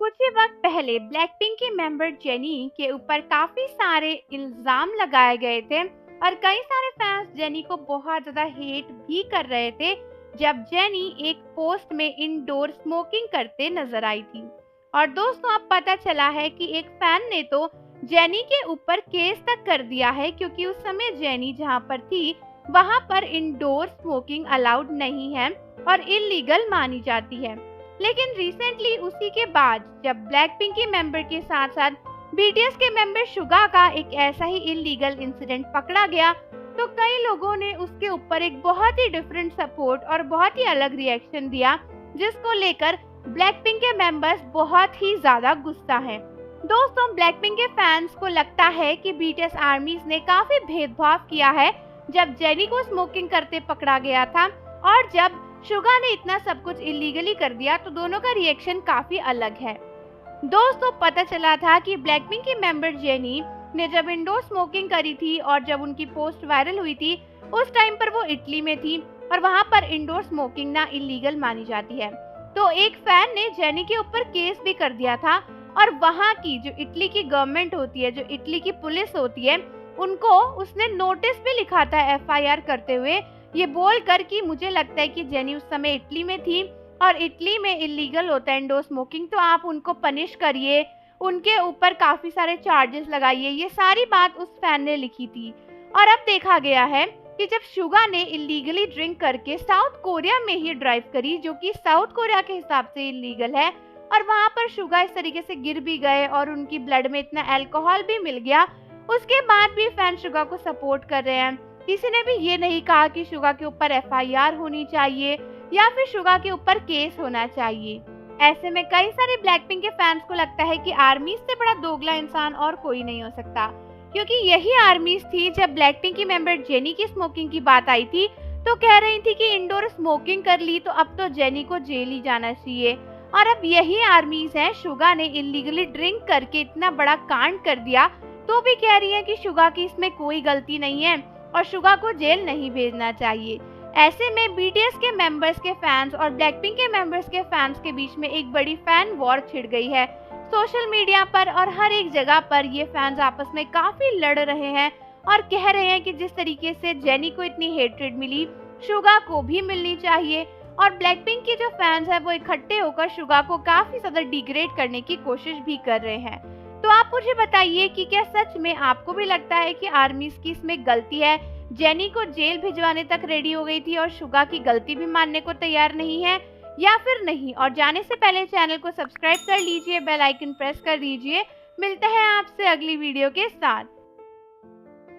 कुछ ही वक्त पहले ब्लैकपिंक की मेंबर जेनी के ऊपर काफी सारे इल्जाम लगाए गए थे और कई सारे फैंस जेनी को बहुत ज्यादा हेट भी कर रहे थे जब जेनी एक पोस्ट में इंडोर स्मोकिंग करते नजर आई थी। और दोस्तों अब पता चला है कि एक फैन ने तो जेनी के ऊपर केस तक कर दिया है क्योंकि उस समय जेनी जहां पर थी वहां पर इंडोर स्मोकिंग अलाउड नहीं है और इलीगल मानी जाती है। लेकिन रिसेंटली उसी के बाद जब ब्लैकपिंक के मेंबर के साथ साथ बीटीएस के मेंबर शुगा का एक ऐसा ही इलीगल इंसिडेंट पकड़ा गया तो कई लोगों ने उसके ऊपर एक बहुत ही डिफरेंट सपोर्ट और बहुत ही अलग रिएक्शन दिया, जिसको लेकर ब्लैकपिंक के मेंबर्स बहुत ही ज्यादा गुस्सा हैं। दोस्तों ब्लैकपिंक के फैंस को लगता है कि बीटीएस आर्मीज ने काफी भेदभाव किया है जब जेनी को स्मोकिंग करते पकड़ा गया था और जब शुगा ने इतना सब कुछ इलीगली कर दिया तो दोनों का रिएक्शन काफी अलग है। दोस्तों पता चला था कि ब्लैकपिंक की मेंबर जेनी ने जब इंडोर स्मोकिंग करी थी और जब उनकी पोस्ट वायरल हुई थी उस टाइम पर वो इटली में थी और वहां पर इंडोर स्मोकिंग ना इलीगल मानी जाती है। तो एक फैन ने जेनी के ऊपर केस भी कर दिया था और वहां की जो इटली की गवर्नमेंट होती है, जो इटली की पुलिस होती है, उनको उसने नोटिस भी लिखा था एफआईआर करते हुए ये बोलकर कि मुझे लगता है कि जेनी उस समय इटली में थी और इटली में इलीगल होता है इंडोर स्मोकिंग, तो आप उनको पनिश करिए, उनके ऊपर काफी सारे चार्जेस लगाइए। ये सारी बात उस फैन ने लिखी थी। और अब देखा गया है कि जब शुगा ने इलीगली ड्रिंक करके साउथ कोरिया में ही ड्राइव करी, जो कि साउथ कोरिया के हिसाब से इलीगल है, और वहां पर शुगा इस तरीके से गिर भी गए और उनकी ब्लड में इतना अल्कोहल भी मिल गया, उसके बाद भी फैन शुगा को सपोर्ट कर रहे हैं। किसी ने भी ये नहीं कहा कि शुगा के ऊपर एफआईआर होनी चाहिए या फिर शुगा के ऊपर केस होना चाहिए। ऐसे में कई सारे ब्लैकपिंक के फैंस को लगता है कि आर्मीज से बड़ा दोगला इंसान और कोई नहीं हो सकता, क्योंकि यही आर्मीज थी जब ब्लैकपिंक की मेंबर जेनी की स्मोकिंग की बात आई थी तो कह रही थी कि इंडोर स्मोकिंग कर ली तो अब तो जेनी को जेल ही जाना चाहिए। और अब यही आर्मीज हैं, शुगा ने इलीगली ड्रिंक करके इतना बड़ा कांड कर दिया तो भी कह रही है कि शुगा की इसमें कोई गलती नहीं है और शुगा को जेल नहीं भेजना चाहिए। ऐसे में बीटीएस के मेंबर्स के फैंस और ब्लैकपिंक के मेंबर्स के फैंस के बीच में एक बड़ी फैन वॉर छिड़ गई है। सोशल मीडिया पर और हर एक जगह पर ये फैंस आपस में काफी लड़ रहे हैं और कह रहे हैं कि जिस तरीके से जेनी को इतनी हेट्रेड मिली शुगा को भी मिलनी चाहिए। और ब्लैकपिंक के जो फैंस हैं वो इकट्ठे होकर शुगा को काफी ज्यादा डिग्रेड करने की कोशिश भी कर रहे हैं। तो आप मुझे बताइए कि क्या सच में आपको भी लगता है कि आर्मीज की इसमें गलती है, जेनी को जेल भिजवाने तक रेडी हो गई थी और शुगा की गलती भी मानने को तैयार नहीं है, या फिर नहीं? और जाने से पहले चैनल को सब्सक्राइब कर लीजिए, बेल आइकन प्रेस कर दीजिए। मिलते हैं आपसे अगली वीडियो के साथ।